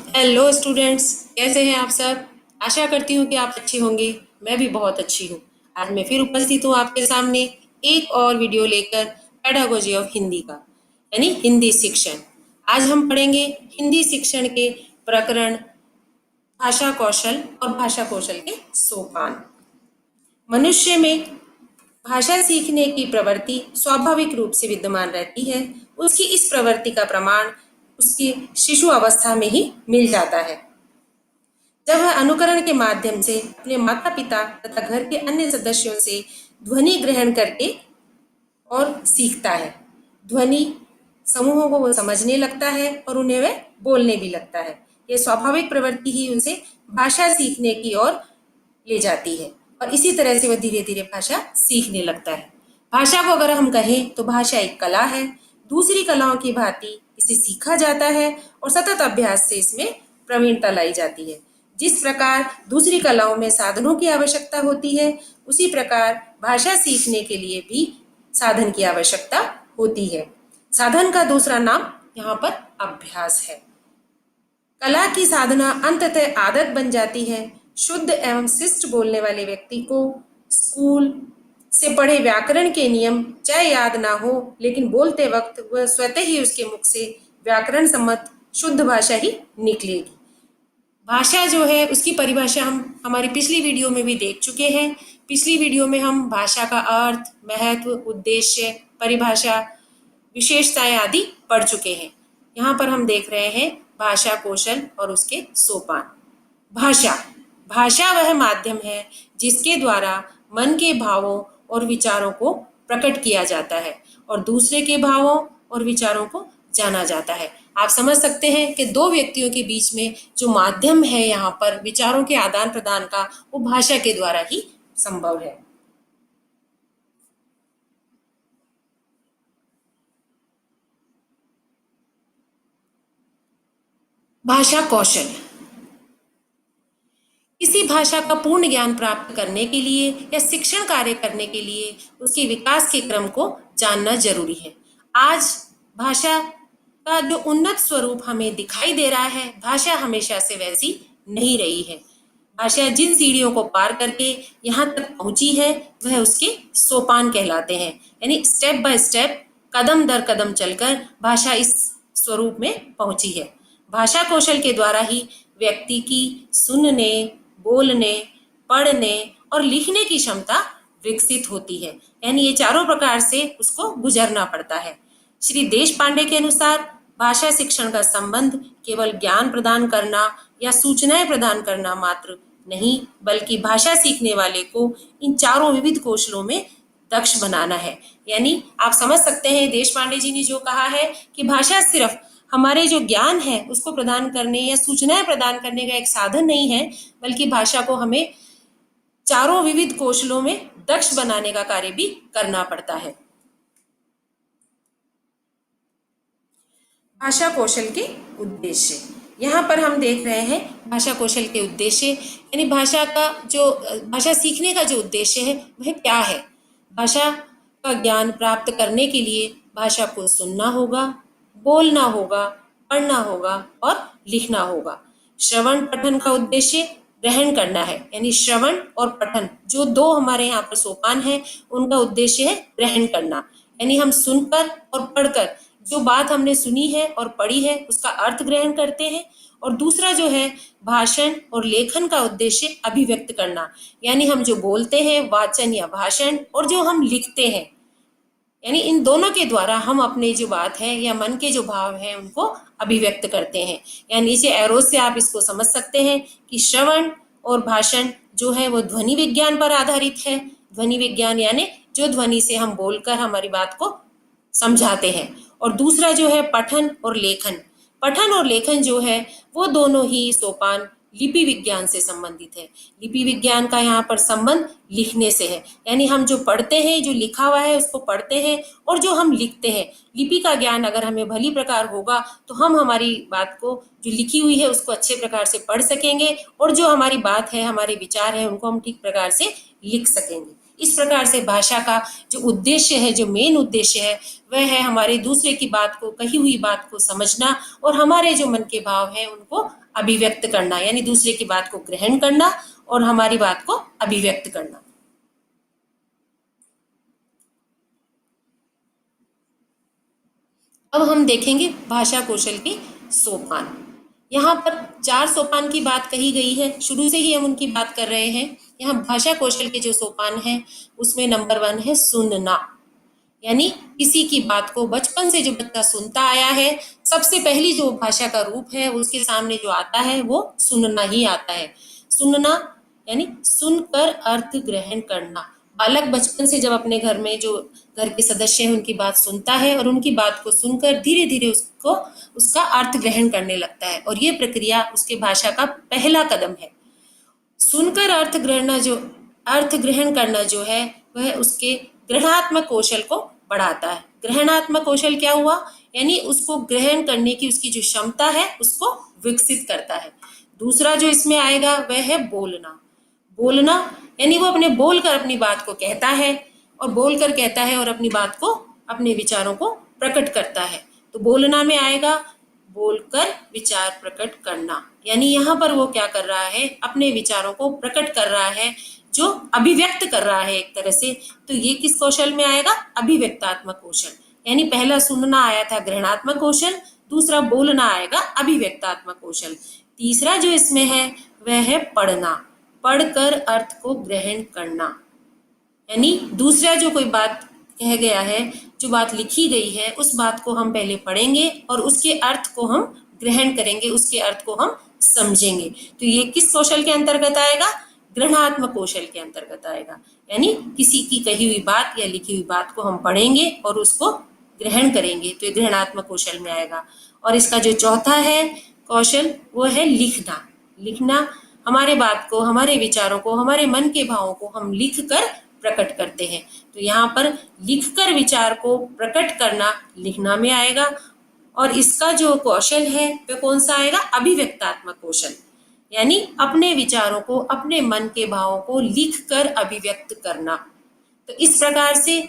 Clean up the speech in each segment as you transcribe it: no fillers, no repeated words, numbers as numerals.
Hello students, कैसे हैं आप सब। आशा करती हूँ कि आप अच्छे होंगे। मैं भी बहुत अच्छी हूँ। आज मैं फिर उपस्थित हूँ आपके सामने एक और वीडियो लेकर पेडागोजी ऑफ हिंदी का, यानी हिंदी शिक्षण। आज हम पढ़ेंगे हिंदी शिक्षण के प्रकरण भाषा कौशल और भाषा कौशल के सोपान। मनुष्य में भाषा सीखने की प्रवृत्ति स्वाभाविक रूप से विद्यमान रहती है। उसकी इस प्रवृत्ति का प्रमाण उसकी शिशु अवस्था में ही मिल जाता है, जब वह अनुकरण के माध्यम से अपने माता पिता तथा घर के अन्य सदस्यों से ध्वनि ग्रहण करके और सीखता है। ध्वनि समूहों को वो समझने लगता है और उन्हें वह बोलने भी लगता है। ये स्वाभाविक प्रवृत्ति ही उनसे भाषा सीखने की ओर ले जाती है और इसी तरह से वह धीरे धीरे भाषा सीखने लगता है। भाषा को अगर हम कहें तो भाषा एक कला है। दूसरी कलाओं की भांति इसे सीखा जाता है और सतत अभ्यास से इसमें प्रवीणता लाई जाती है। जिस प्रकार दूसरी कलाओं में साधनों की आवश्यकता होती है, उसी प्रकार भाषा सीखने के लिए भी साधन की आवश्यकता होती है। साधन का दूसरा नाम यहाँ पर अभ्यास है। कला की साधना अंततः आदत बन जाती है। शुद्ध एवं शिष्ट बोलने वाले व्यक्ति को स्कूल से पढ़े व्याकरण के नियम चाहे याद ना हो, लेकिन बोलते वक्त वह स्वतः ही उसके मुख से व्याकरण सम्मत शुद्ध भाषा ही निकलेगी। भाषा जो है उसकी परिभाषा हम हमारी पिछली वीडियो में भी देख चुके हैं। पिछली वीडियो में हम भाषा का अर्थ, महत्व, उद्देश्य, परिभाषा, विशेषताएं आदि पढ़ चुके हैं। यहाँ पर हम देख रहे हैं भाषा कौशल और उसके सोपान। भाषा भाषा वह माध्यम है जिसके द्वारा मन के भावों और विचारों को प्रकट किया जाता है और दूसरे के भावों और विचारों को जाना जाता है। आप समझ सकते हैं कि दो व्यक्तियों के बीच में जो माध्यम है यहाँ पर विचारों के आदान प्रदान का, वो भाषा के द्वारा ही संभव है। भाषा कौशल किसी भाषा का पूर्ण ज्ञान प्राप्त करने के लिए या शिक्षण कार्य करने के लिए उसके विकास के क्रम को जानना जरूरी है। आज भाषा का जो उन्नत स्वरूप हमें दिखाई दे रहा है, भाषा हमेशा से वैसी नहीं रही है। भाषा जिन सीढ़ियों को पार करके यहाँ तक पहुंची है, वह उसके सोपान कहलाते हैं। यानी स्टेप बाय स्टेप, कदम दर कदम चलकर भाषा इस स्वरूप में पहुंची है। भाषा कौशल के द्वारा ही व्यक्ति की सुनने, बोलने, पढ़ने और लिखने की क्षमता विकसित होती है। यानी ये चारों प्रकार से उसको गुजरना पड़ता है। श्री देश पांडे के अनुसार भाषा शिक्षण का संबंध केवल ज्ञान प्रदान करना या सूचनाएं प्रदान करना मात्र नहीं, बल्कि भाषा सीखने वाले को इन चारों विविध कौशलों में दक्ष बनाना है। यानी आप समझ सकते हैं देश पांडे जी ने जो कहा है कि भाषा सिर्फ हमारे जो ज्ञान है उसको प्रदान करने या सूचनाएं प्रदान करने का एक साधन नहीं है, बल्कि भाषा को हमें चारों विविध कौशलों में दक्ष बनाने का कार्य भी करना पड़ता है। भाषा कौशल के उद्देश्य यहाँ पर हम देख रहे हैं। भाषा कौशल के उद्देश्य यानी भाषा सीखने का जो उद्देश्य है वह क्या है। भाषा का ज्ञान प्राप्त करने के लिए भाषा को सुनना होगा, बोलना होगा, पढ़ना होगा और लिखना होगा। श्रवण पठन का उद्देश्य ग्रहण करना है। यानी श्रवण और पठन जो दो हमारे यहाँ पर सोपान है, उनका उद्देश्य है ग्रहण करना। यानी हम सुनकर और पढ़कर जो बात हमने सुनी है और पढ़ी है उसका अर्थ ग्रहण करते हैं। और दूसरा जो है भाषण और लेखन का उद्देश्य अभिव्यक्त करना। यानी हम जो बोलते हैं वाचन या भाषण, और जो हम लिखते हैं, यानी इन दोनों के द्वारा हम अपने जो बात है या मन के जो भाव हैं उनको अभिव्यक्त करते हैं। यानी नीचे एरो से आप इसको समझ सकते हैं कि श्रवण और भाषण जो है वो ध्वनि विज्ञान पर आधारित है। ध्वनि विज्ञान यानी जो ध्वनि से हम बोलकर हमारी बात को समझाते हैं। और दूसरा जो है पठन और लेखन। पठन और लेखन जो है वो दोनों ही सोपान लिपि विज्ञान से संबंधित है। लिपि विज्ञान का यहाँ पर संबंध लिखने से है। यानी हम जो पढ़ते हैं, जो लिखा हुआ है उसको पढ़ते हैं, और जो हम लिखते हैं, लिपि का ज्ञान अगर हमें भली प्रकार होगा तो हम हमारी बात को जो लिखी हुई है उसको अच्छे प्रकार से पढ़ सकेंगे, और जो हमारी बात है, हमारे विचार हैं, उनको हम ठीक प्रकार से लिख सकेंगे। इस प्रकार से भाषा का जो उद्देश्य है, जो मेन उद्देश्य है, वह है हमारे दूसरे की बात को, कही हुई बात को समझना और हमारे जो मन के भाव हैं उनको अभिव्यक्त करना, यानी दूसरे की बात को ग्रहण करना और हमारी बात को अभिव्यक्त करना। अब हम देखेंगे भाषा कौशल के सोपान। यहाँ पर 4 सोपान की बात कही गई है, शुरू से ही हम उनकी बात कर रहे हैं। यहाँ भाषा कौशल के जो सोपान है उसमें नंबर 1 है सुनना, यानी किसी की बात को बचपन से जो बच्चा सुनता आया है, सबसे पहली जो भाषा का रूप है उसके सामने जो आता है वो सुनना ही आता है। सुनना यानी सुनकर अर्थ ग्रहण करना। बालक बचपन से जब अपने घर में जो घर के सदस्य हैं उनकी बात सुनता है और उनकी बात को सुनकर धीरे धीरे उसको उसका अर्थ ग्रहण करने लगता है, और ये प्रक्रिया उसके भाषा का पहला कदम है। सुनकर अर्थ ग्रहण करना जो है वह उसके ग्रहणात्मक कौशल को बढ़ाता है। ग्रहणात्मक कौशल क्या हुआ, यानी उसको ग्रहण करने की उसकी जो क्षमता है उसको विकसित करता है। दूसरा जो इसमें आएगा वह है बोलना। बोलना यानी वो अपने बोलकर अपनी बात को कहता है और बोलकर कहता है और अपनी बात को, अपने विचारों को प्रकट करता है। तो बोलना में आएगा बोलकर विचार प्रकट करना, यानी यहाँ पर वो क्या कर रहा है, अपने विचारों को प्रकट कर रहा है, जो अभिव्यक्त कर रहा है एक तरह से। तो ये किस कौशल में आएगा, अभिव्यक्तात्मक कौशल। यानी पहला सुनना आया था ग्रहणात्मक कौशल, दूसरा बोलना आएगा अभिव्यक्तात्मक कौशल। तीसरा जो इसमें है वह है पढ़ना, पढ़कर अर्थ को ग्रहण करना। यानी दूसरा जो कोई बात कह गया है, जो बात लिखी गई है, उस बात को हम पहले पढ़ेंगे और उसके अर्थ को हम ग्रहण करेंगे, उसके अर्थ को हम समझेंगे। तो ये किस कौशल के अंतर्गत आएगा, ग्रहणात्मक कौशल के अंतर्गत आएगा। यानी किसी की कही हुई बात या लिखी हुई बात को हम पढ़ेंगे और उसको ग्रहण करेंगे, तो ये ग्रहणात्मक कौशल में आएगा। और इसका जो चौथा है कौशल वो है लिखना। लिखना हमारे बात को, हमारे विचारों को, हमारे मन के भावों को हम लिख कर प्रकट करते हैं। तो यहाँ पर लिखकर विचार को प्रकट करना लिखना में आएगा। और इसका जो कौशल है वह कौन सा आएगा, अभिव्यक्तात्मक कौशल। यानी अपने विचारों को, अपने मन के भावों को लिखकर अभिव्यक्त करना। तो इस प्रकार से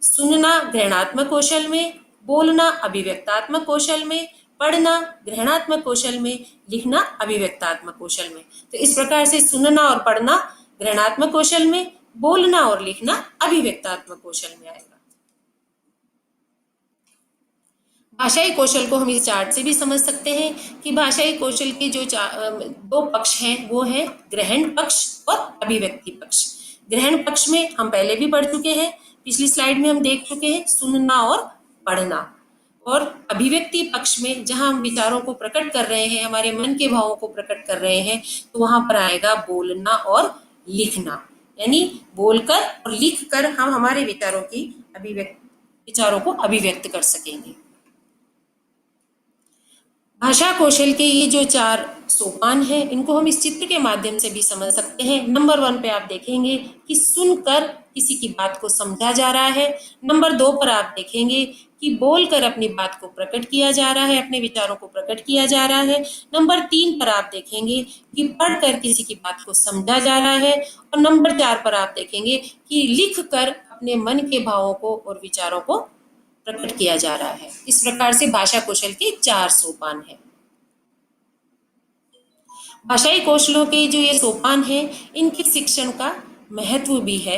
सुनना ग्रहणात्मक कौशल में, बोलना अभिव्यक्तात्मक कौशल में, पढ़ना ग्रहणात्मक कौशल में, लिखना अभिव्यक्तात्मक कौशल में। तो इस प्रकार से सुनना और पढ़ना ग्रहणात्मक कौशल में, बोलना और लिखना अभिव्यक्तात्मक कौशल में आएगा। भाषाई कौशल को हम इस चार्ट से भी समझ सकते हैं कि भाषाई कौशल के जो 2 पक्ष हैं वो है ग्रहण पक्ष और अभिव्यक्ति पक्ष। ग्रहण पक्ष में हम पहले भी पढ़ चुके हैं, पिछली स्लाइड में हम देख चुके हैं, सुनना और पढ़ना। और अभिव्यक्ति पक्ष में जहां हम विचारों को प्रकट कर रहे हैं, हमारे मन के भावों को प्रकट कर रहे हैं, तो वहां पर आएगा बोलना और लिखना। यानी बोलकर और लिखकर हम हमारे विचारों को अभिव्यक्त कर सकेंगे। भाषा कौशल के ये जो 4 सोपान हैं, इनको हम इस चित्र के माध्यम से भी समझ सकते हैं। नंबर 1 पे आप देखेंगे कि सुनकर किसी की बात को समझा जा रहा है। नंबर 2 पर आप देखेंगे कि बोलकर अपनी बात को प्रकट किया जा रहा है, अपने विचारों को प्रकट किया जा रहा है। नंबर 3 पर आप देखेंगे कि पढ़कर किसी की बात को समझा जा रहा है। और नंबर 4 पर आप देखेंगे कि लिखकर अपने मन के भावों को और विचारों को प्रकट किया जा रहा है। इस प्रकार से भाषा कौशल के 4 सोपान हैं। भाषाई कौशलों के जो ये सोपान हैं, इनके शिक्षण का महत्व भी है,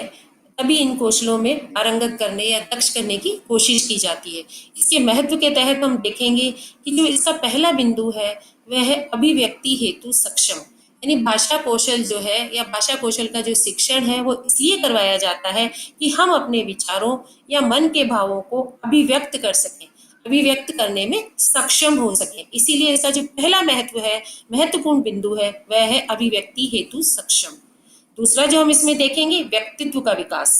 तभी इन कौशलों में पारंगत करने या दक्ष करने की कोशिश की जाती है। इसके महत्व के तहत हम देखेंगे कि जो इसका पहला बिंदु है वह है अभिव्यक्ति हेतु सक्षम। यानी भाषा कौशल जो है या भाषा कौशल का जो शिक्षण है वो इसलिए करवाया जाता है कि हम अपने विचारों या मन के भावों को अभिव्यक्त कर सकें, अभिव्यक्त करने में सक्षम हो सके। इसीलिए इसका जो पहला महत्वपूर्ण बिंदु है वह है अभिव्यक्ति हेतु सक्षम। दूसरा जो हम इसमें देखेंगे व्यक्तित्व का विकास।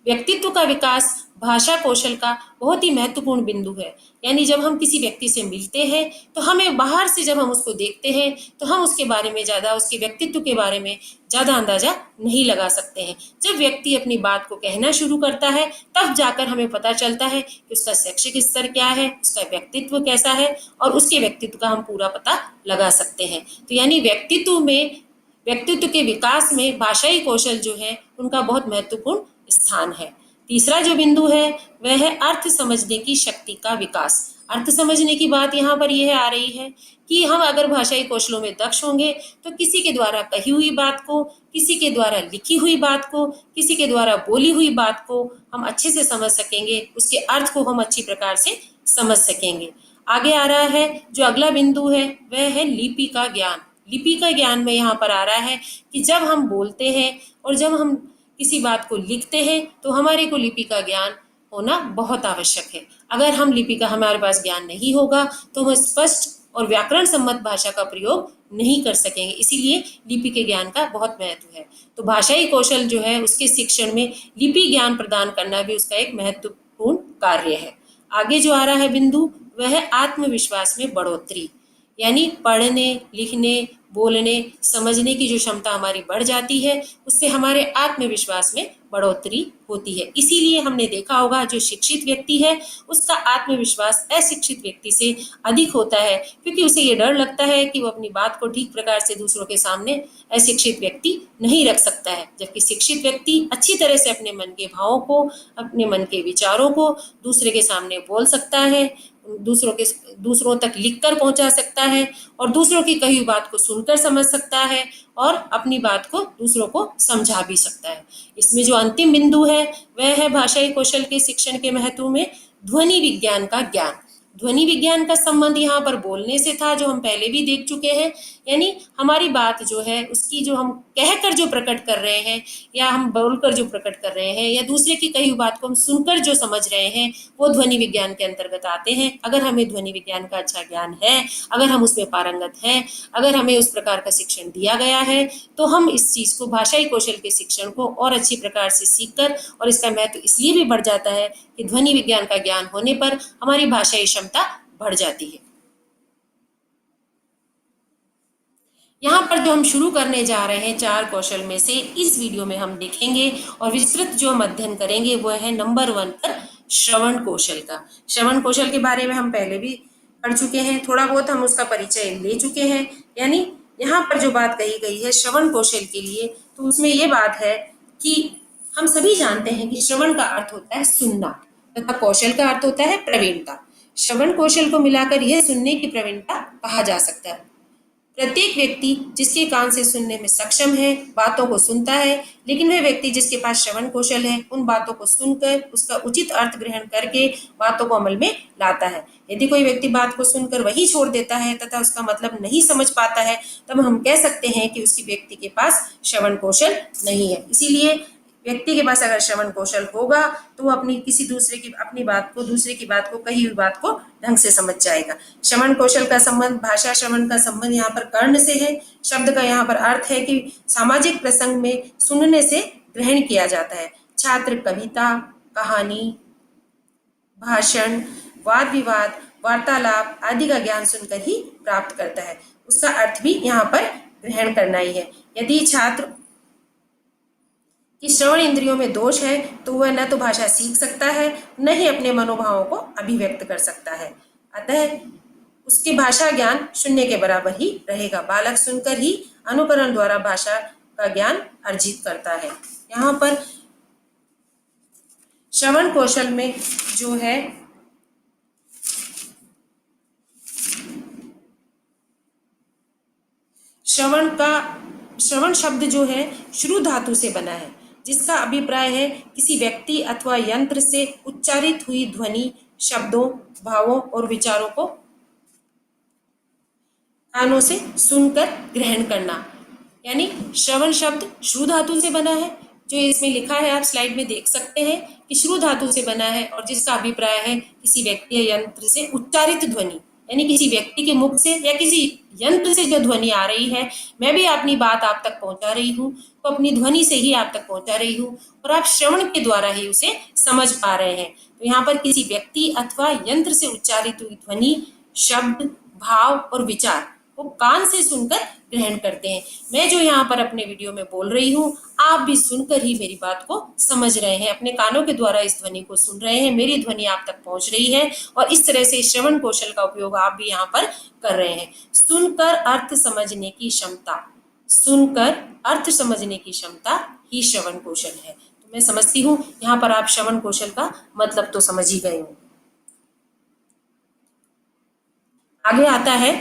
व्यक्तित्व का विकास भाषा कौशल का बहुत ही महत्वपूर्ण बिंदु है। यानी जब हम किसी व्यक्ति से मिलते हैं तो हमें बाहर से जब हम उसको देखते हैं तो हम उसके बारे में ज़्यादा, उसके व्यक्तित्व के बारे में ज़्यादा अंदाजा नहीं लगा सकते हैं। जब व्यक्ति अपनी बात को कहना शुरू करता है तब जाकर हमें पता चलता है कि उसका शैक्षिक स्तर क्या है, उसका व्यक्तित्व कैसा है, और उसके व्यक्तित्व का हम पूरा पता लगा सकते हैं। तो यानी व्यक्तित्व के विकास में भाषाई कौशल जो है उनका बहुत महत्वपूर्ण स्थान है। तीसरा जो बिंदु है वह है अर्थ समझने की शक्ति का विकास। अर्थ समझने की बात यहाँ पर यह आ रही है कि हम अगर भाषाई कौशलों में दक्ष होंगे तो किसी के द्वारा कही हुई बात को, किसी के द्वारा लिखी हुई बात को, किसी के द्वारा बोली हुई बात को हम अच्छे से समझ सकेंगे, उसके अर्थ को हम अच्छी प्रकार से समझ सकेंगे। आगे आ रहा है जो अगला बिंदु है वह है लिपि का ज्ञान। लिपि का ज्ञान में यहाँ पर आ रहा है कि जब हम बोलते हैं और जब हम किसी बात को लिखते हैं तो हमारे को लिपि का ज्ञान होना बहुत आवश्यक है। अगर हम लिपि का हमारे पास ज्ञान नहीं होगा तो हम स्पष्ट और व्याकरण सम्मत भाषा का प्रयोग नहीं कर सकेंगे। इसीलिए लिपि के ज्ञान का बहुत महत्व है। तो भाषाई कौशल जो है उसके शिक्षण में लिपि ज्ञान प्रदान करना भी उसका एक महत्वपूर्ण कार्य है। आगे जो आ रहा है बिंदु वह है आत्मविश्वास में बढ़ोतरी, यानी पढ़ने, लिखने, बोलने, समझने की जो क्षमता हमारी बढ़ जाती है उससे हमारे आत्मविश्वास में बढ़ोतरी होती है। इसीलिए हमने देखा होगा जो शिक्षित व्यक्ति है उसका आत्मविश्वास अशिक्षित व्यक्ति से अधिक होता है, क्योंकि उसे ये डर लगता है कि वो अपनी बात को ठीक प्रकार से दूसरों के सामने अशिक्षित व्यक्ति नहीं रख सकता है। जबकि शिक्षित व्यक्ति अच्छी तरह से अपने मन के भावों को, अपने मन के विचारों को दूसरे के सामने बोल सकता है, दूसरों तक लिखकर पहुंचा सकता है और दूसरों की कही हुई बात को सुनकर समझ सकता है और अपनी बात को दूसरों को समझा भी सकता है। इसमें जो अंतिम बिंदु है वह है भाषाई कौशल के शिक्षण के महत्व में ध्वनि विज्ञान का ज्ञान। ध्वनि विज्ञान का संबंध यहाँ पर बोलने से था, जो हम पहले भी देख चुके हैं। यानी हमारी बात जो है उसकी जो हम कहकर जो प्रकट कर रहे हैं या हम बोलकर जो प्रकट कर रहे हैं या दूसरे की कही हुई बात को हम सुनकर जो समझ रहे हैं वो ध्वनि विज्ञान के अंतर्गत आते हैं। अगर हमें ध्वनि विज्ञान का अच्छा ज्ञान है, अगर हम उसमें पारंगत हैं, अगर हमें उस प्रकार का शिक्षण दिया गया है तो हम इस चीज को, भाषाई कौशल के शिक्षण को और अच्छी प्रकार से सीखकर, और इसका महत्व इसलिए भी बढ़ जाता है कि ध्वनि विज्ञान का ज्ञान होने पर हमारी भाषाई क्षमता बढ़ जाती है। यहाँ पर जो हम शुरू करने जा रहे हैं 4 कौशल में से, इस वीडियो में हम देखेंगे और विस्तृत जो हम अध्ययन करेंगे वो है नंबर 1 पर श्रवण कौशल का। श्रवण कौशल के बारे में हम पहले भी पढ़ चुके हैं, थोड़ा बहुत हम उसका परिचय ले चुके हैं। यानी यहाँ पर जो बात कही गई है श्रवण कौशल के लिए, तो उसमें ये बात है कि हम सभी जानते हैं कि श्रवण का अर्थ होता है सुनना तथा कौशल का अर्थ होता है प्रवीणता। श्रवण कौशल को मिलाकर यह सुनने की प्रवीणता कहा जा सकता है। प्रत्येक व्यक्ति जिसके कान से सुनने में सक्षम है बातों को सुनता है, लेकिन वह व्यक्ति जिसके पास श्रवण कौशल है उन बातों को सुनकर उसका उचित अर्थ ग्रहण करके बातों को अमल में लाता है। यदि कोई व्यक्ति बात को सुनकर वही छोड़ देता है तथा उसका मतलब नहीं समझ पाता है, तब हम कह सकते हैं कि उसी व्यक्ति के पास श्रवण कौशल नहीं है। इसीलिए व्यक्ति के पास अगर श्रवण कौशल होगा तो वो अपनी बात को, दूसरे की बात को, कही हुई बात को ढंग से समझ जाएगा। श्रवण कौशल का संबंध, भाषा श्रवण का संबंध यहाँ पर कर्ण से है। शब्द का यहाँ पर अर्थ है कि सामाजिक प्रसंग में सुनने से ग्रहण किया जाता है। छात्र कविता, कहानी, भाषण, वाद विवाद, वार्तालाप आदि का ज्ञान सुनकर ही प्राप्त करता है। उसका अर्थ भी यहाँ पर ग्रहण करना ही है। यदि छात्र कि श्रवण इंद्रियों में दोष है तो वह न तो भाषा सीख सकता है, न ही अपने मनोभावों को अभिव्यक्त कर सकता है। अतः उसके भाषा ज्ञान शून्य के बराबर ही रहेगा। बालक सुनकर ही अनुकरण द्वारा भाषा का ज्ञान अर्जित करता है। यहाँ पर श्रवण कौशल में जो है श्रवण शब्द जो है श्रु धातु से बना है, जिसका अभिप्राय है किसी व्यक्ति अथवा यंत्र से उच्चारित हुई ध्वनि, शब्दों, भावों और विचारों को कानों से सुनकर ग्रहण करना। यानी श्रवण शब्द श्रु धातु से बना है, जो इसमें लिखा है आप स्लाइड में देख सकते हैं कि श्रु धातु से बना है और जिसका अभिप्राय है किसी व्यक्ति या यंत्र से उच्चारित ध्वनि, यानी किसी व्यक्ति के मुख से या किसी यंत्र से जो ध्वनि आ रही है। मैं भी अपनी बात आप तक पहुंचा रही हूँ तो अपनी ध्वनि से ही आप तक पहुंचा रही हूँ और आप श्रवण के द्वारा ही उसे समझ पा रहे हैं। तो यहाँ पर किसी व्यक्ति अथवा यंत्र से उच्चारित हुई ध्वनि, शब्द, भाव और विचार वो कान से सुनकर ग्रहण करते हैं। मैं जो यहाँ पर अपने वीडियो में बोल रही हूँ आप भी सुनकर ही मेरी बात को समझ रहे हैं, अपने कानों के द्वारा इस ध्वनि को सुन रहे हैं, मेरी ध्वनि आप तक पहुंच रही है और इस तरह से श्रवण कौशल का उपयोग आप भी यहाँ पर कर रहे हैं। सुनकर अर्थ समझने की क्षमता, सुनकर अर्थ समझने की क्षमता ही श्रवण कौशल है। तो मैं समझती हूँ यहाँ पर आप श्रवण कौशल का मतलब तो समझ ही गए हो। आगे आता है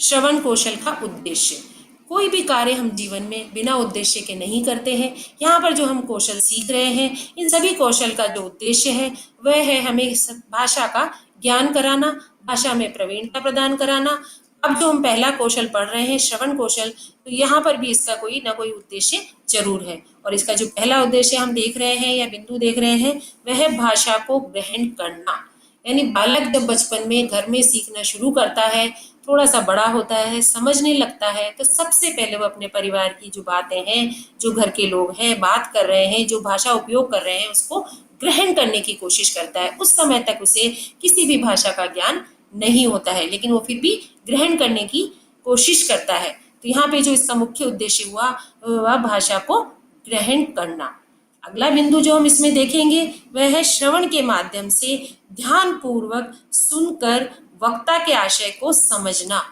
श्रवण कौशल का उद्देश्य। कोई भी कार्य हम जीवन में बिना उद्देश्य के नहीं करते हैं। यहाँ पर जो हम कौशल सीख रहे हैं, इन सभी कौशल का जो उद्देश्य है वह है हमें भाषा का ज्ञान कराना, भाषा में प्रवीणता प्रदान कराना। अब जो हम पहला कौशल पढ़ रहे हैं श्रवण कौशल, तो यहाँ पर भी इसका कोई ना कोई उद्देश्य जरूर है। और इसका जो पहला उद्देश्य हम देख रहे हैं या बिंदु देख रहे हैं वह है भाषा को ग्रहण करना। यानी बालक जब बचपन में घर में सीखना शुरू करता है, थोड़ा सा बड़ा होता है, समझने लगता है, तो सबसे पहले वो अपने परिवार की जो बातें हैं, जो घर के लोग हैं बात कर रहे हैं, जो भाषा उपयोग कर रहे हैं, उसको ग्रहण करने की कोशिश करता है। उस समय तक उसे किसी भी भाषा का ज्ञान नहीं होता है, लेकिन वो फिर भी ग्रहण करने की कोशिश करता है। तो यहाँ पे जो इसका मुख्य उद्देश्य हुआ वह भाषा को ग्रहण करना। अगला बिंदु जो हम इसमें देखेंगे वह है श्रवण के माध्यम से ध्यान पूर्वक सुनकर वक्ता के आशय को समझना।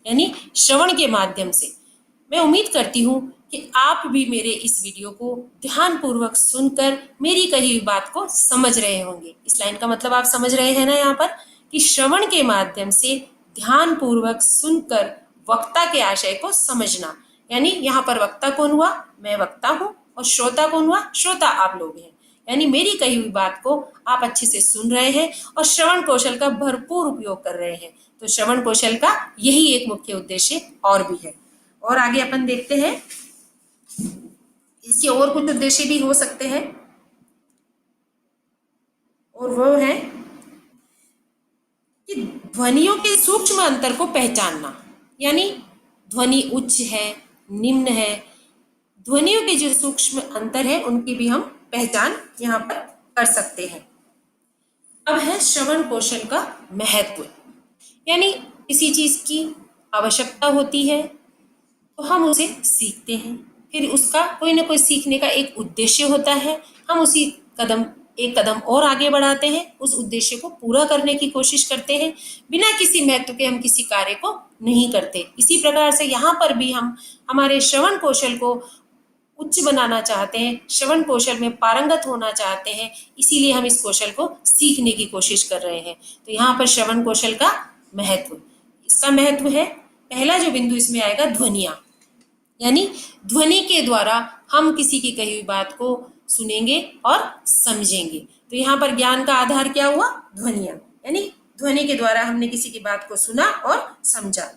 यानी श्रवण के माध्यम से मैं उम्मीद करती हूँ कि आप भी मेरे इस वीडियो को ध्यान पूर्वक सुनकर मेरी कही हुई बात को समझ रहे होंगे। इस लाइन का मतलब आप समझ रहे हैं ना यहाँ पर, कि श्रवण के माध्यम से ध्यान पूर्वक सुनकर वक्ता के आशय को समझना। यानी यहाँ पर वक्ता कौन हुआ? मैं वक्ता हूँ। और श्रोता कौन हुआ? श्रोता आप लोग हैं। यानी मेरी कही हुई बात को आप अच्छे से सुन रहे हैं और श्रवण कौशल का भरपूर उपयोग कर रहे हैं। तो श्रवण कौशल का यही एक मुख्य उद्देश्य और भी है। और आगे अपन देखते हैं, इसके और कुछ उद्देश्य भी हो सकते हैं, और वो है कि ध्वनियों के सूक्ष्म अंतर को पहचानना। यानी ध्वनि उच्च है, निम्न है, ध्वनियों के जो सूक्ष्म अंतर है उनकी भी हम पहचान यहाँ पर कर सकते हैं। अब है श्रवण कौशल का महत्व। यानी किसी चीज की आवश्यकता होती है तो हम उसे सीखते हैं, फिर उसका कोई ना कोई सीखने का एक उद्देश्य होता है, हम उसी एक कदम और आगे बढ़ाते हैं, उस उद्देश्य को पूरा करने की कोशिश करते हैं। बिना किसी महत्व के हम किसी कार्य को नहीं करते। इसी प्रकार से यहाँ पर भी हम हमारे श्रवण कौशल को उच्च बनाना चाहते हैं, श्रवण कौशल में पारंगत होना चाहते हैं, इसीलिए हम इस कौशल को सीखने की कोशिश कर रहे हैं। तो यहाँ पर श्रवण कौशल का महत्व, इसका महत्व है, पहला जो बिंदु इसमें आएगा ध्वनियाँ। यानी ध्वनि के द्वारा हम किसी की कही हुई बात को सुनेंगे और समझेंगे। तो यहाँ पर ज्ञान का आधार क्या हुआ? ध्वनियाँ। यानी ध्वनि के द्वारा हमने किसी की बात को सुना और समझा।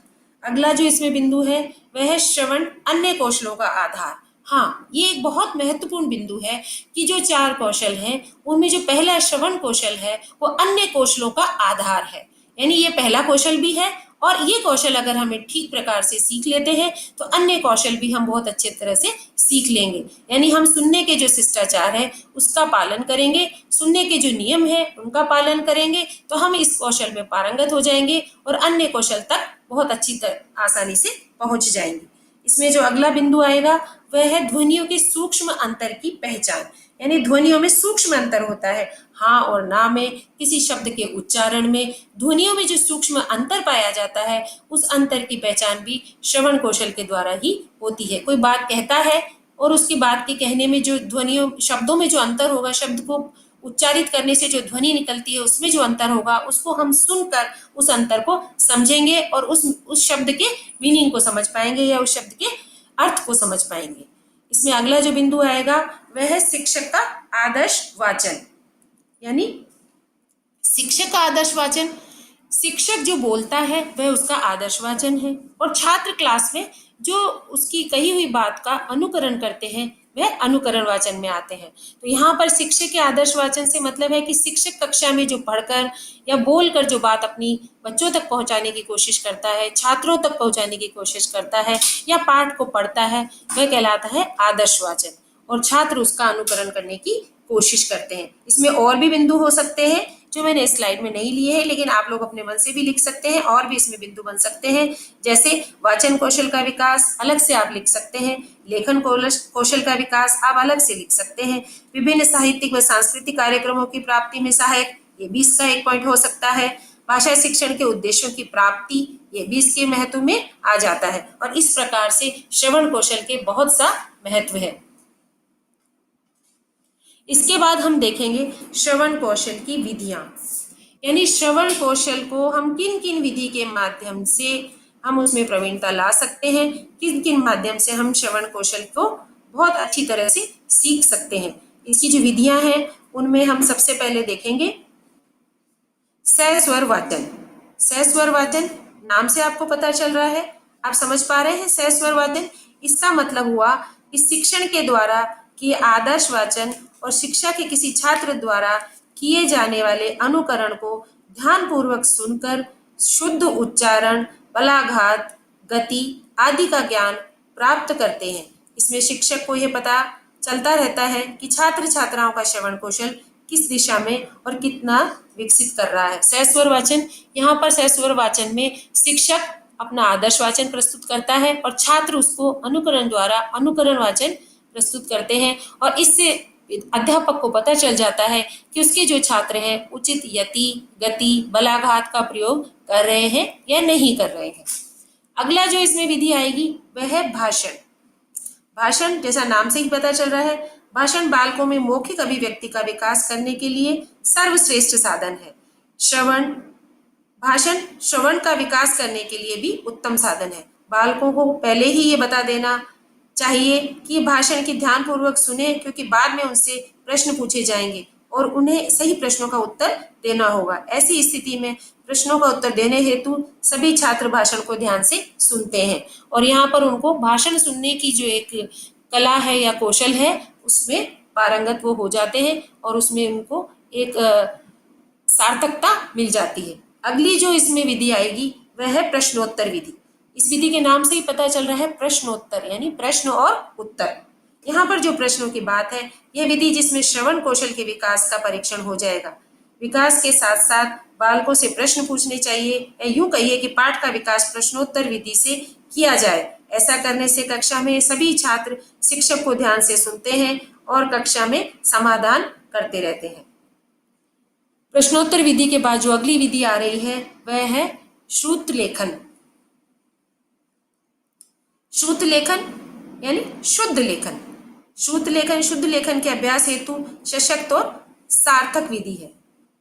अगला जो इसमें बिंदु है वह है श्रवण अन्य कौशलों का आधार। हाँ, ये एक बहुत महत्वपूर्ण बिंदु है कि जो 4 कौशल हैं उनमें जो पहला श्रवण कौशल है वो अन्य कौशलों का आधार है। यानी ये पहला कौशल भी है, और ये कौशल अगर हमें ठीक प्रकार से सीख लेते हैं तो अन्य कौशल भी हम बहुत अच्छे तरह से सीख लेंगे। यानी हम सुनने के जो शिष्टाचार है उसका पालन करेंगे, सुनने के जो नियम है उनका पालन करेंगे, तो हम इस कौशल में पारंगत हो जाएंगे और अन्य कौशल तक बहुत अच्छी तरह आसानी से पहुंच जाएंगे। इसमें जो अगला बिंदु आएगा वह है ध्वनियों के सूक्ष्म अंतर की पहचान। यानी ध्वनियों में सूक्ष्म अंतर होता है, हाँ और ना में, किसी शब्द के उच्चारण में, ध्वनियों में जो सूक्ष्म अंतर पाया जाता है उस अंतर की पहचान भी श्रवण कौशल के द्वारा ही होती है। कोई बात कहता है और उसकी बात के कहने में जो ध्वनियों शब्दों में जो अंतर होगा, शब्द को उच्चारित करने से जो ध्वनि निकलती है उसमें जो अंतर होगा, उसको हम सुनकर उस अंतर को समझेंगे और उस शब्द के मीनिंग को समझ पाएंगे या उस शब्द के अर्थ को समझ पाएंगे। इसमें अगला जो बिंदु आएगा वह है शिक्षक का आदर्श वाचन। यानी शिक्षक का आदर्श वाचन, शिक्षक जो बोलता है वह उसका आदर्श वाचन है, और छात्र क्लास में जो उसकी कही हुई बात का अनुकरण करते हैं वह अनुकरण वाचन में आते हैं। तो यहाँ पर शिक्षक के आदर्श वाचन से मतलब है कि शिक्षक कक्षा में जो पढ़कर या बोलकर जो बात अपनी बच्चों तक पहुँचाने की कोशिश करता है, छात्रों तक पहुँचाने की कोशिश करता है या पाठ को पढ़ता है, वह कहलाता है आदर्श वाचन, और छात्र उसका अनुकरण करने की कोशिश करते हैं। इसमें और भी बिंदु हो सकते हैं जो मैंने इस स्लाइड में नहीं लिए हैं, लेकिन आप लोग अपने मन से भी लिख सकते हैं, और भी इसमें बिंदु बन सकते हैं। जैसे वाचन कौशल का विकास अलग से आप लिख सकते हैं, लेखन कौशल का विकास आप अलग से लिख सकते हैं, विभिन्न साहित्यिक व सांस्कृतिक कार्यक्रमों की प्राप्ति में सहायक, ये भी इसका एक पॉइंट हो सकता है। भाषा शिक्षण के उद्देश्यों की प्राप्ति, ये भी इसके महत्व में आ जाता है। और इस प्रकार से श्रवण कौशल के बहुत सा महत्व है। इसके बाद हम देखेंगे श्रवण कौशल की विधियां, यानी श्रवण कौशल को हम किन किन विधि के माध्यम से हम उसमें प्रवीणता ला सकते हैं, किन किन माध्यम से हम श्रवण कौशल को बहुत अच्छी तरह से सीख सकते हैं। इसकी जो विधियां हैं उनमें हम सबसे पहले देखेंगे सहस्वर वाचन। सहस्वर वाचन नाम से आपको पता चल रहा है, आप समझ पा रहे हैं सहस्वर वाचन। इसका मतलब हुआ कि शिक्षण के द्वारा किए आदर्श वाचन और शिक्षा के किसी छात्र द्वारा किए जाने वाले अनुकरण को ध्यानपूर्वक सुनकर शुद्ध उच्चारण, बलाघात, गति आदि का ज्ञान प्राप्त करते हैं। इसमें शिक्षक को यह पता चलता रहता है कि छात्र छात्राओं का श्रवण कौशल किस दिशा में और कितना विकसित कर रहा है। सहस्वर वाचन, यहाँ पर सहस्वर वाचन में शिक्षक अपना आदर्श वाचन प्रस्तुत करता है और छात्र उसको अनुकरण द्वारा अनुकरण वाचन प्रस्तुत करते हैं, और इससे अध्यापक को पता चल जाता है कि उसके जो छात्र हैं उचित यति, गति, बलाघात का प्रयोग कर रहे हैं या नहीं कर रहे हैं। अगला जो इसमें विधि आएगी वह है भाषण। भाषण जैसा नाम से ही पता चल रहा है, भाषण बालकों में मौखिक अभिव्यक्ति का विकास करने के लिए सर्वश्रेष्ठ साधन है। भाषण श्रवण का विकास करने के लिए भी उत्तम साधन है। बालकों को पहले ही ये बता देना चाहिए कि भाषण की ध्यानपूर्वक सुने, क्योंकि बाद में उनसे प्रश्न पूछे जाएंगे और उन्हें सही प्रश्नों का उत्तर देना होगा। ऐसी स्थिति में प्रश्नों का उत्तर देने हेतु सभी छात्र भाषण को ध्यान से सुनते हैं, और यहाँ पर उनको भाषण सुनने की जो एक कला है या कौशल है उसमें पारंगत वो हो जाते हैं और उसमें उनको एक सार्थकता मिल जाती है। अगली जो इसमें विधि आएगी वह है प्रश्नोत्तर विधि। इस विधि के नाम से ही पता चल रहा है प्रश्नोत्तर, यानी प्रश्न और उत्तर। यहाँ पर जो प्रश्नों की बात है, यह विधि जिसमें श्रवण कौशल के विकास का परीक्षण हो जाएगा। विकास के साथ साथ बालकों से प्रश्न पूछने चाहिए, या यूं कहिए कि पाठ का विकास प्रश्नोत्तर विधि से किया जाए। ऐसा करने से कक्षा में सभी छात्र शिक्षक को ध्यान से सुनते हैं और कक्षा में समाधान करते रहते हैं। प्रश्नोत्तर विधि के बाद जो अगली विधि आ रही है वह है श्रुत लेखन। श्रुत लेखन यानी शुद्ध लेखन। श्रुत लेखन शुद्ध लेखन के अभ्यास हेतु सशक्त और सार्थक विधि है।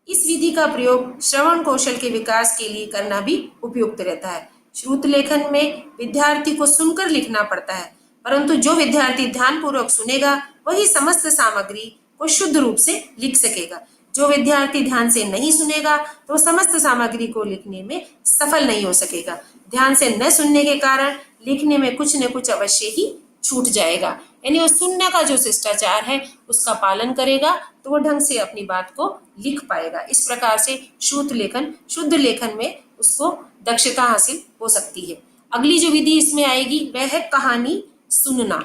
इस विधि का प्रयोग श्रवण कौशल के विकास के लिए करना भी उपयुक्त रहता है। श्रुत लेखन में विद्यार्थी को सुनकर लिखना पड़ता है, परंतु जो विद्यार्थी ध्यानपूर्वक सुनेगा वही समस्त सामग्री को शुद्ध रूप से लिख सकेगा। जो विद्यार्थी ध्यान से नहीं सुनेगा तो समस्त सामग्री को लिखने में सफल नहीं हो सकेगा। ध्यान से न सुनने के कारण लिखने में कुछ न कुछ अवश्य ही छूट जाएगा, यानी वो सुनने का जो शिष्टाचार है उसका पालन करेगा तो वो ढंग से अपनी बात को लिख पाएगा। इस प्रकार से श्रुत लेखन शुद्ध लेखन में उसको दक्षता हासिल हो सकती है। अगली जो विधि इसमें आएगी वह है कहानी सुनना।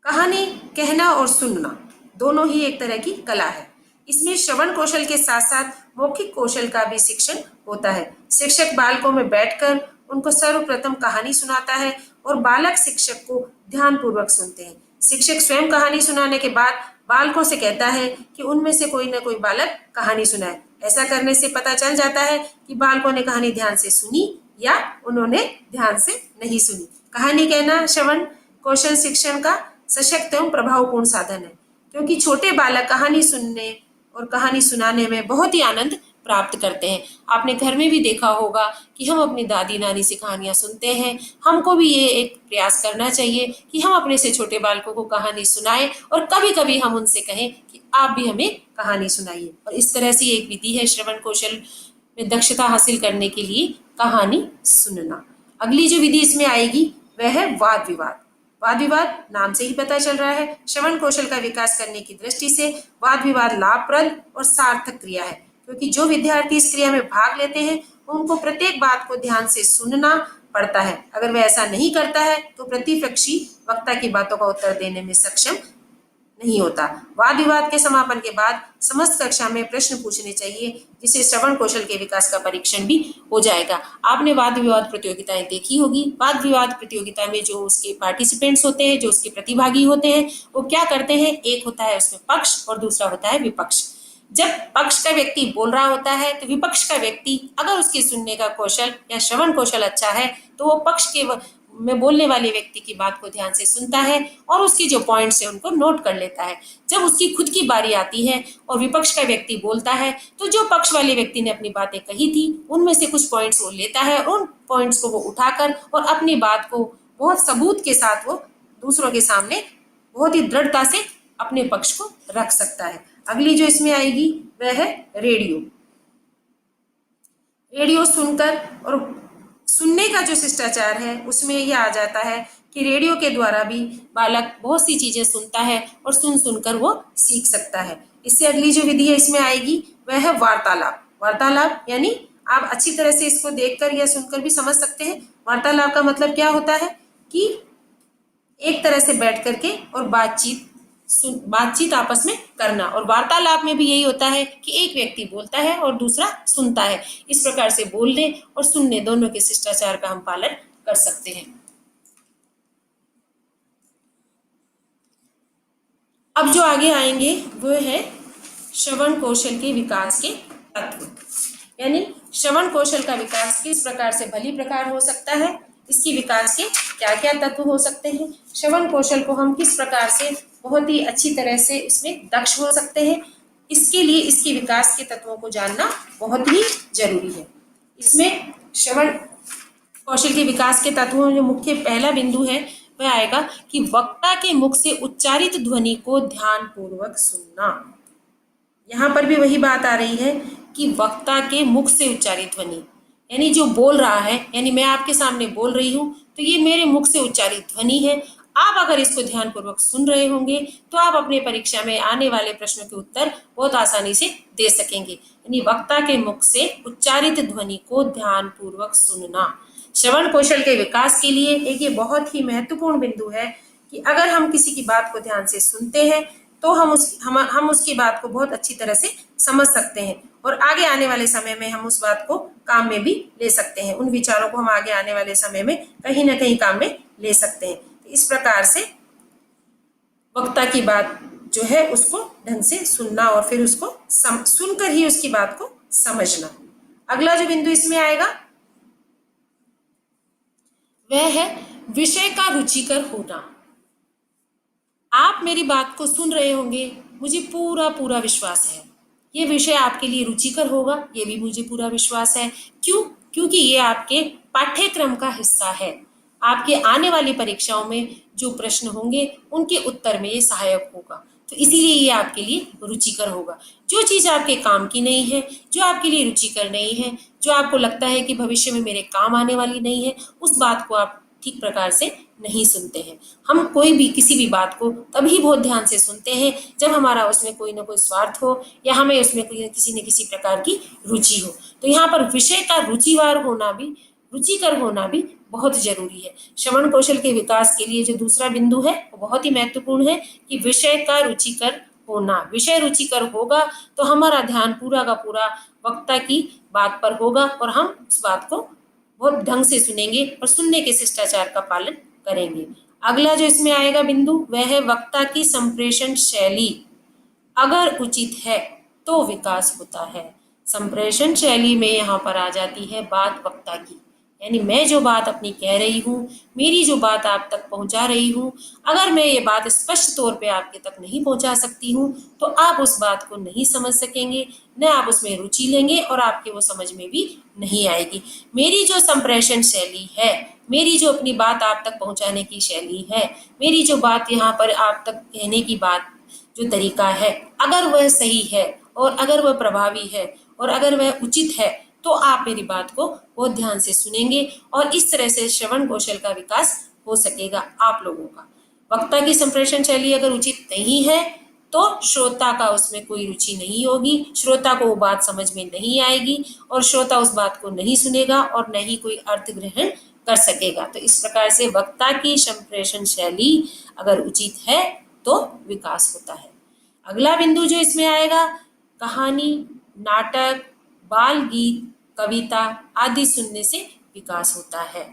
कहानी कहना और सुनना दोनों ही एक तरह की कला है। इसमें श्रवण कौशल के साथ साथ मौखिक कौशल का भी शिक्षण होता है। शिक्षक बालकों में बैठकर उनको सर्वप्रथम कहानी सुनाता है और बालक शिक्षक को ध्यानपूर्वक सुनते हैं। शिक्षक स्वयं कहानी सुनाने के बाद बालकों से कहता है कि उनमें से कोई न कोई बालक कहानी सुनाए। ऐसा करने से पता चल जाता है कि बालकों ने कहानी ध्यान से सुनी या उन्होंने ध्यान से नहीं सुनी। कहानी कहना श्रवण कौशल शिक्षण का सशक्त एवं प्रभावपूर्ण साधन है, क्योंकि छोटे बालक कहानी सुनने और कहानी सुनाने में बहुत ही आनंद प्राप्त करते हैं। आपने घर में भी देखा होगा कि हम अपनी दादी नानी से कहानियां सुनते हैं। हमको भी ये एक प्रयास करना चाहिए कि हम अपने से छोटे बालकों को कहानी सुनाएं और कभी कभी हम उनसे कहें कि आप भी हमें कहानी सुनाइए। और इस तरह से एक विधि है श्रवण कौशल में दक्षता हासिल करने के लिए कहानी सुनना। अगली जो विधि इसमें आएगी वह है वाद विवाद। वाद विवाद नाम से ही पता चल रहा है श्रवण कौशल का विकास करने की दृष्टि से वाद विवाद लाभप्रद और सार्थक क्रिया है, क्योंकि जो विद्यार्थी इस क्रिया में भाग लेते हैं उनको प्रत्येक बात को ध्यान से सुनना पड़ता है। अगर वह ऐसा नहीं करता है तो प्रतिपक्षी वक्ता की बातों का उत्तर देने में सक्षम नहीं होता। वाद विवाद के समापन के बाद समस्त कक्षा में प्रश्न पूछने चाहिए, जिससे श्रवण कौशल के विकास का परीक्षण भी हो जाएगा। आपने वाद विवाद प्रतियोगिताएं देखी होगी। वाद विवाद प्रतियोगिता में जो उसके पार्टिसिपेंट्स होते हैं, जो उसके प्रतिभागी होते हैं, वो क्या करते हैं, एक होता है उसमें पक्ष और दूसरा होता है विपक्ष। जब पक्ष का व्यक्ति बोल रहा होता है तो विपक्ष का व्यक्ति अगर उसके सुनने का कौशल या श्रवण कौशल अच्छा है तो वो पक्ष के में बोलने वाले व्यक्ति की बात को ध्यान से सुनता है और उसके जो पॉइंट्स है उनको नोट कर लेता है। जब उसकी खुद की बारी आती है और विपक्ष का व्यक्ति बोलता है तो जो पक्ष वाले व्यक्ति ने अपनी बातें कही थी उनमें से कुछ पॉइंट्स वो लेता है और उन पॉइंट्स को वो उठाकर और अपनी बात को बहुत सबूत के साथ वो दूसरों के सामने बहुत ही दृढ़ता से अपने पक्ष को रख सकता है। अगली जो इसमें आएगी वह है रेडियो। रेडियो सुनकर और सुनने का जो शिष्टाचार है उसमें यह आ जाता है कि रेडियो के द्वारा भी बालक बहुत सी चीजें सुनता है और सुन सुनकर वो सीख सकता है। इससे अगली जो विधि है इसमें आएगी वह है वार्तालाप। वार्तालाप यानी आप अच्छी तरह से इसको देखकर या सुनकर भी समझ सकते हैं। वार्तालाप का मतलब क्या होता है कि एक तरह से बैठ करके और बातचीत आपस में करना, और वार्तालाप में भी यही होता है कि एक व्यक्ति बोलता है और दूसरा सुनता है। इस प्रकार से बोलने और सुनने दोनों के शिष्टाचार का हम पालन कर सकते हैं। अब जो आगे आएंगे वो है श्रवण कौशल के विकास के तत्व, यानी श्रवण कौशल का विकास किस प्रकार से भली प्रकार हो सकता है, इसकी विकास के क्या क्या तत्व हो सकते हैं, श्रवण कौशल को हम किस प्रकार से बहुत ही अच्छी तरह से इसमें दक्ष हो सकते हैं, इसके लिए इसके विकास के तत्वों को जानना बहुत ही जरूरी है। इसमें श्रवण कौशल के विकास के तत्वों में जो मुख्य पहला बिंदु है वह आएगा कि वक्ता के मुख से उच्चारित ध्वनि को ध्यान पूर्वक सुनना। यहाँ पर भी वही बात आ रही है कि वक्ता के मुख से उच्चारित ध्वनि, यानी जो बोल रहा है, यानी मैं आपके सामने बोल रही हूँ तो ये मेरे मुख से उच्चारित ध्वनि है। आप अगर इसको ध्यानपूर्वक सुन रहे होंगे तो आप अपने परीक्षा में आने वाले प्रश्नों के उत्तर बहुत आसानी से दे सकेंगे। यानी वक्ता के मुख से उच्चारित ध्वनि को ध्यानपूर्वक सुनना श्रवण कौशल के विकास के लिए एक ये बहुत ही महत्वपूर्ण बिंदु है कि अगर हम किसी की बात को ध्यान से सुनते हैं तो हम उसकी बात को बहुत अच्छी तरह से समझ सकते हैं और आगे आने वाले समय में हम उस बात को काम में भी ले सकते हैं। उन विचारों को हम आगे आने वाले समय में कहीं ना कहीं काम में ले सकते हैं। तो इस प्रकार से वक्ता की बात जो है उसको ढंग से सुनना और फिर उसको सुनकर ही उसकी बात को समझना। अगला जो बिंदु इसमें आएगा वह है विषय का रुचिकर होना। आप मेरी बात को सुन रहे होंगे, मुझे पूरा विश्वास है ये विषय आपके लिए रुचिकर होगा, ये भी मुझे पूरा विश्वास है। क्यों? क्योंकि ये आपके पाठ्यक्रम का हिस्सा है। आपके आने वाली परीक्षाओं में जो प्रश्न होंगे उनके उत्तर में ये सहायक होगा, तो इसीलिए ये आपके लिए रुचिकर होगा। जो चीज़ आपके काम की नहीं है, जो आपके लिए रुचिकर नहीं है, जो आपको लगता है कि भविष्य में मेरे काम आने वाली नहीं है, उस बात को आप ठीक प्रकार से नहीं सुनते हैं। हम कोई भी किसी भी बात को तभी बहुत ध्यान से सुनते हैं जब हमारा उसमें कोई ना कोई स्वार्थ हो या हमें उसमें किसी न किसी प्रकार की रुचि हो। तो यहाँ पर विषय का रुचिकर होना भी बहुत जरूरी है। श्रवण कौशल के विकास के लिए जो दूसरा बिंदु है वो बहुत ही महत्वपूर्ण है कि विषय का रुचिकर होना। विषय रुचिकर होगा तो हमारा ध्यान पूरा का पूरा वक्ता की बात पर होगा और हम उस बात को बहुत ढंग से सुनेंगे और सुनने के शिष्टाचार का पालन करेंगे। अगला जो इसमें आएगा बिंदु वह है वक्ता की संप्रेषण शैली अगर उचित है तो विकास होता है। संप्रेषण शैली में यहाँ पर आ जाती है बात वक्ता की, यानी मैं जो बात अपनी कह रही हूँ, मेरी जो बात आप तक पहुँचा रही हूँ, अगर मैं ये बात स्पष्ट तौर पे आपके तक नहीं पहुँचा सकती हूँ तो आप उस बात को नहीं समझ सकेंगे, न आप उसमें रुचि लेंगे और आपके वो समझ में भी नहीं आएगी। मेरी जो संप्रेषण शैली है, मेरी जो अपनी बात आप तक पहुँचाने की शैली है, मेरी जो बात यहाँ पर आप तक कहने की बात जो तरीका है, अगर वह सही है और अगर वह प्रभावी है और अगर वह उचित है तो आप मेरी बात को बहुत ध्यान से सुनेंगे और इस तरह से श्रवण कौशल का विकास हो सकेगा आप लोगों का। वक्ता की संप्रेषण शैली अगर उचित नहीं है तो श्रोता का उसमें कोई रुचि नहीं होगी, श्रोता को वो बात समझ में नहीं आएगी और श्रोता उस बात को नहीं सुनेगा और न ही कोई अर्थ ग्रहण कर सकेगा। तो इस प्रकार से वक्ता की संप्रेषण शैली अगर उचित है तो विकास होता है। अगला बिंदु जो इसमें आएगा, कहानी, नाटक, बाल गीत, कविता आदि सुनने से विकास होता है।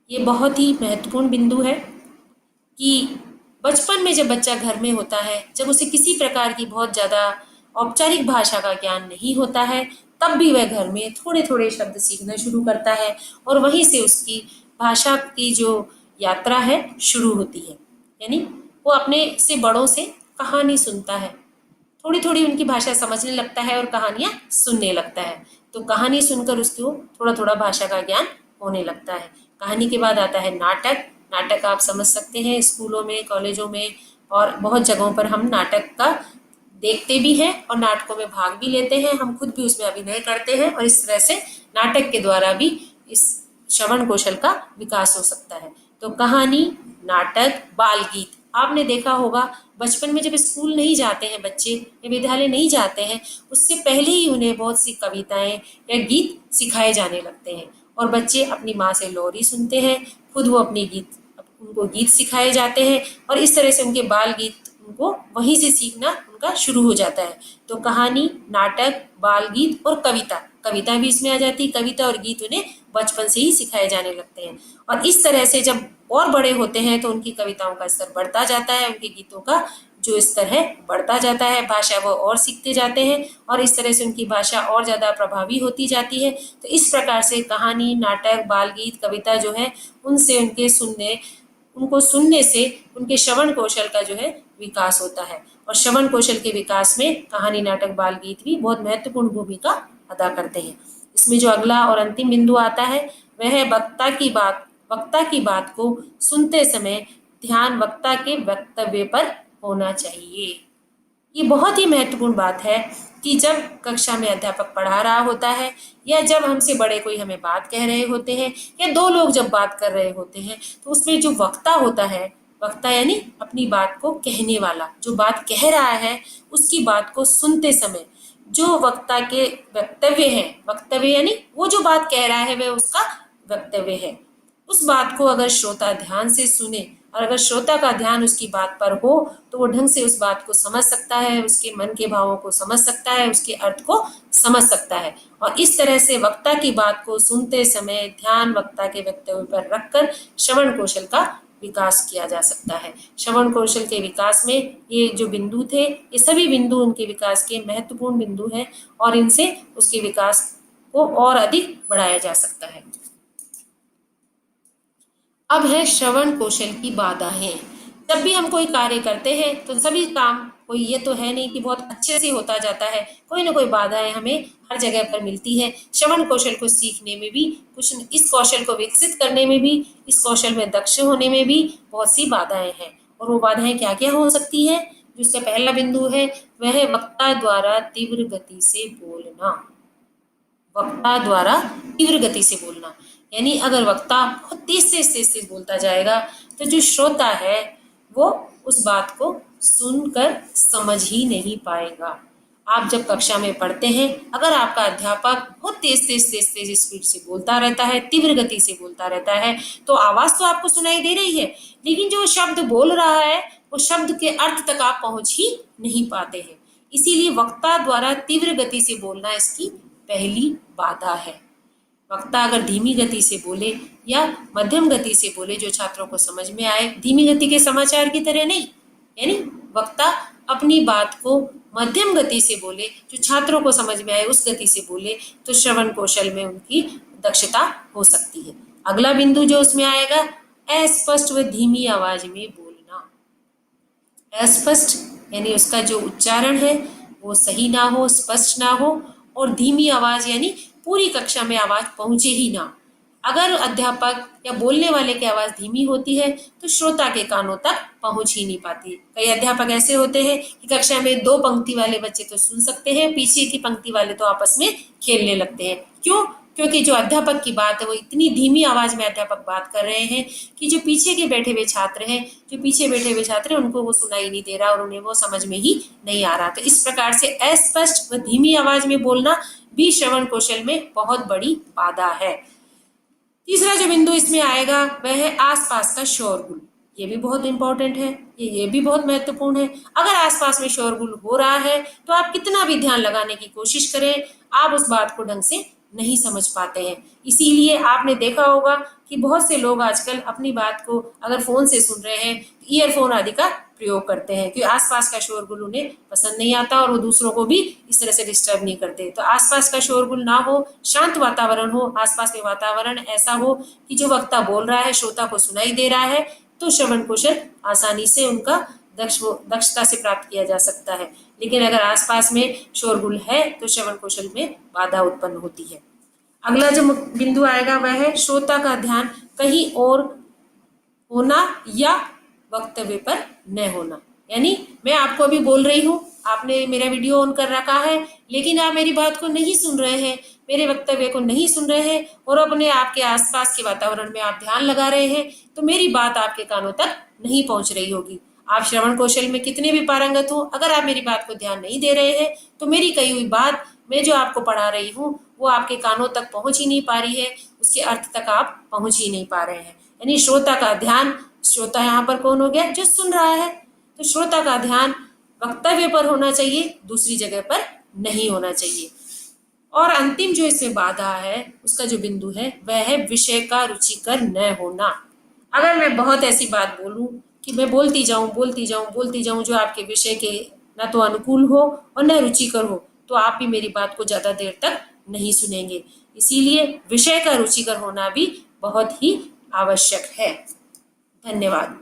ये बहुत ही महत्वपूर्ण बिंदु है कि बचपन में जब बच्चा घर में होता है, जब उसे किसी प्रकार की बहुत ज़्यादा औपचारिक भाषा का ज्ञान नहीं होता है, तब भी वह घर में थोड़े थोड़े शब्द सीखना शुरू करता है और वहीं से उसकी भाषा की जो यात्रा है शुरू होती है। यानी वो अपने से बड़ों से कहानी सुनता है, थोड़ी थोड़ी उनकी भाषा समझने लगता है और कहानियाँ सुनने लगता है। तो कहानी सुनकर उसको थोड़ा थोड़ा भाषा का ज्ञान होने लगता है। कहानी के बाद आता है नाटक। नाटक आप समझ सकते हैं, स्कूलों में, कॉलेजों में और बहुत जगहों पर हम नाटक का देखते भी हैं और नाटकों में भाग भी लेते हैं। हम खुद भी उसमें अभिनय करते हैं और इस तरह से नाटक के द्वारा भी इस श्रवण कौशल का विकास हो सकता है। तो कहानी, नाटक, बाल गीत आपने देखा होगा, बचपन में जब स्कूल नहीं जाते हैं बच्चे या विद्यालय नहीं जाते हैं, उससे पहले ही उन्हें बहुत सी कविताएं या गीत सिखाए जाने लगते हैं और बच्चे अपनी माँ से लोरी सुनते हैं, खुद वो अपनी गीत उनको गीत सिखाए जाते हैं और इस तरह से उनके बाल गीत उनको वहीं से सीखना उनका शुरू हो जाता है। तो कहानी, नाटक, बाल गीत और कविता, कविता भी इसमें आ जाती है। कविता और गीत उन्हें बचपन से ही सिखाए जाने लगते हैं और इस तरह से जब और बड़े होते हैं तो उनकी कविताओं का स्तर बढ़ता जाता है, उनके गीतों का जो स्तर है बढ़ता जाता है, भाषा वो और सीखते जाते हैं और इस तरह से उनकी भाषा और ज़्यादा प्रभावी होती जाती है। तो इस प्रकार से कहानी, नाटक, बाल गीत, कविता जो है उनसे उनको सुनने से उनके श्रवण कौशल का जो है विकास होता है और श्रवण कौशल के विकास में कहानी, नाटक, बाल गीत भी बहुत महत्वपूर्ण भूमिका अदा करते हैं। इसमें जो अगला और अंतिम बिंदु आता है वह है वक्ता की बात को सुनते समय ध्यान वक्ता के वक्तव्य पर होना चाहिए। ये बहुत ही महत्वपूर्ण बात है कि जब कक्षा में अध्यापक पढ़ा रहा होता है या जब हमसे बड़े कोई हमें बात कह रहे होते हैं या दो लोग जब बात कर रहे होते हैं तो उसमें जो वक्ता होता है, वक्ता यानी अपनी बात को कहने वाला, जो बात कह रहा है उसकी बात को सुनते समय जो वक्ता के वक्तव्य है, वक्तव्य यानी वो जो बात कह रहा है वह उसका वक्तव्य है, उस बात को अगर श्रोता ध्यान से सुने और अगर श्रोता का ध्यान उसकी बात पर हो तो वो ढंग से उस बात को समझ सकता है, उसके मन के भावों को समझ सकता है, उसके अर्थ को समझ सकता है और इस तरह से वक्ता की बात को सुनते समय ध्यान वक्ता के वक्तव्य पर रखकर श्रवण कौशल का विकास किया जा सकता है। श्रवण कौशल के विकास में ये जो बिंदु थे, ये सभी बिंदु उनके विकास के महत्वपूर्ण बिंदु हैं और इनसे उसके विकास को और अधिक बढ़ाया जा सकता है। अब है श्रवण कौशल की बाधाएं। जब भी हम कोई कार्य करते हैं तो सभी काम कोई ये तो है नहीं कि बहुत अच्छे से होता जाता है, कोई ना कोई बाधाएं हमें हर जगह पर मिलती है। श्रवण कौशल को सीखने में भी इस कौशल को विकसित करने में भी, इस कौशल में दक्ष होने में भी बहुत सी बाधाएं हैं और वो बाधाएं क्या क्या हो सकती है। जिसका पहला बिंदु है वह है वक्ता द्वारा तीव्र गति से बोलना। वक्ता द्वारा तीव्र गति से बोलना यानी अगर वक्ता बहुत तेज बोलता जाएगा तो जो श्रोता है वो उस बात को सुनकर समझ ही नहीं पाएगा। आप जब कक्षा में पढ़ते हैं, अगर आपका अध्यापक बहुत तेज स्पीड से बोलता रहता है, तीव्र गति से बोलता रहता है, तो आवाज तो आपको सुनाई दे रही है लेकिन जो शब्द बोल रहा है वो शब्द के अर्थ तक आप पहुंच ही नहीं पाते हैं। इसीलिए वक्ता द्वारा तीव्र गति से बोलना इसकी पहली बाधा है। वक्ता अगर धीमी गति से बोले या मध्यम गति से बोले जो छात्रों को समझ में आए, धीमी गति के समाचार की तरह नहीं, यानी वक्ता अपनी बात को मध्यम गति से बोले, जो छात्रों को समझ में आए उस गति से बोले, तो श्रवण कौशल में उनकी दक्षता हो सकती है। अगला बिंदु जो उसमें आएगा, अस्पष्ट व धीमी आवाज में बोलना। अस्पष्ट यानी उसका जो उच्चारण है वो सही ना हो, स्पष्ट ना हो, और धीमी आवाज यानी पूरी कक्षा में आवाज पहुंचे ही ना। अगर अध्यापक या बोलने वाले की आवाज धीमी होती है तो श्रोता के कानों तक पहुंच ही नहीं पाती। कई अध्यापक ऐसे होते हैं कि कक्षा में दो पंक्ति वाले बच्चे तो सुन सकते हैं, पीछे की पंक्ति वाले तो आपस में खेलने लगते हैं। क्यों? क्योंकि जो अध्यापक की बात है वो इतनी धीमी आवाज में अध्यापक बात कर रहे हैं कि जो पीछे के बैठे हुए छात्र हैं उनको वो सुनाई नहीं दे रहा और उन्हें वो समझ में ही नहीं आ रहा। तो इस प्रकार से अस्पष्ट व धीमी आवाज में बोलना भी श्रवण कौशल में बहुत बड़ी बाधा है। तीसरा जो बिंदु इसमें आएगा वह है आसपास का शोरगुल। ये भी बहुत इंपॉर्टेंट है, ये भी बहुत महत्वपूर्ण है। अगर आसपास में शोरगुल हो रहा है तो आप कितना भी ध्यान लगाने की कोशिश करें, आप उस बात को ढंग से नहीं समझ पाते हैं। इसीलिए आपने देखा होगा कि बहुत से लोग आजकल अपनी बात को अगर फ़ोन से सुन रहे हैं तो ईयरफोन आदि का प्रयोग करते हैं, क्योंकि आसपास का शोरगुल उन्हें पसंद नहीं आता और वो दूसरों को भी इस तरह से डिस्टर्ब नहीं करते। तो आसपास का शोरगुल ना हो, शांत वातावरण हो, आसपास में वातावरण ऐसा हो कि जो वक्ता बोल रहा है श्रोता को सुनाई दे रहा है, तो श्रवण कौशल आसानी से उनका दक्षता से प्राप्त किया जा सकता है। लेकिन अगर आसपास में शोरगुल है तो श्रवण कौशल में बाधा उत्पन्न होती है। अगला जो बिंदु आएगा वह है श्रोता का ध्यान कहीं और होना या वक्तव्य पर न होना। यानी मैं आपको अभी बोल रही हूँ, आपने मेरा वीडियो ऑन कर रखा है, लेकिन आप मेरी बात को नहीं सुन रहे हैं, मेरे वक्तव्य को नहीं सुन रहे हैं और अपने आपके आसपास के वातावरण में आप ध्यान लगा रहे हैं, तो मेरी बात आपके कानों तक नहीं पहुंच रही होगी। आप श्रवण कौशल में कितने भी पारंगत हो, अगर आप मेरी बात को ध्यान नहीं दे रहे हैं तो मेरी कही हुई बात, मैं जो आपको पढ़ा रही हूँ, वो आपके कानों तक पहुंच ही नहीं पा रही है, उसके अर्थ तक आप पहुंच ही नहीं पा रहे हैं। यानी श्रोता का ध्यान, श्रोता यहाँ पर कौन हो गया? जो सुन रहा है। तो श्रोता का ध्यान वक्तव्य पर होना चाहिए, दूसरी जगह पर नहीं होना चाहिए। और अंतिम जो इसमें बाधा है, उसका जो बिंदु है वह है विषय का रुचिकर न होना। अगर मैं बहुत ऐसी बात बोलूं कि मैं बोलती जाऊं जो आपके विषय के न तो अनुकूल हो और न रुचिकर हो, तो आप भी मेरी बात को ज्यादा देर तक नहीं सुनेंगे। इसीलिए विषय का रुचिकर होना भी बहुत ही आवश्यक है। धन्यवाद।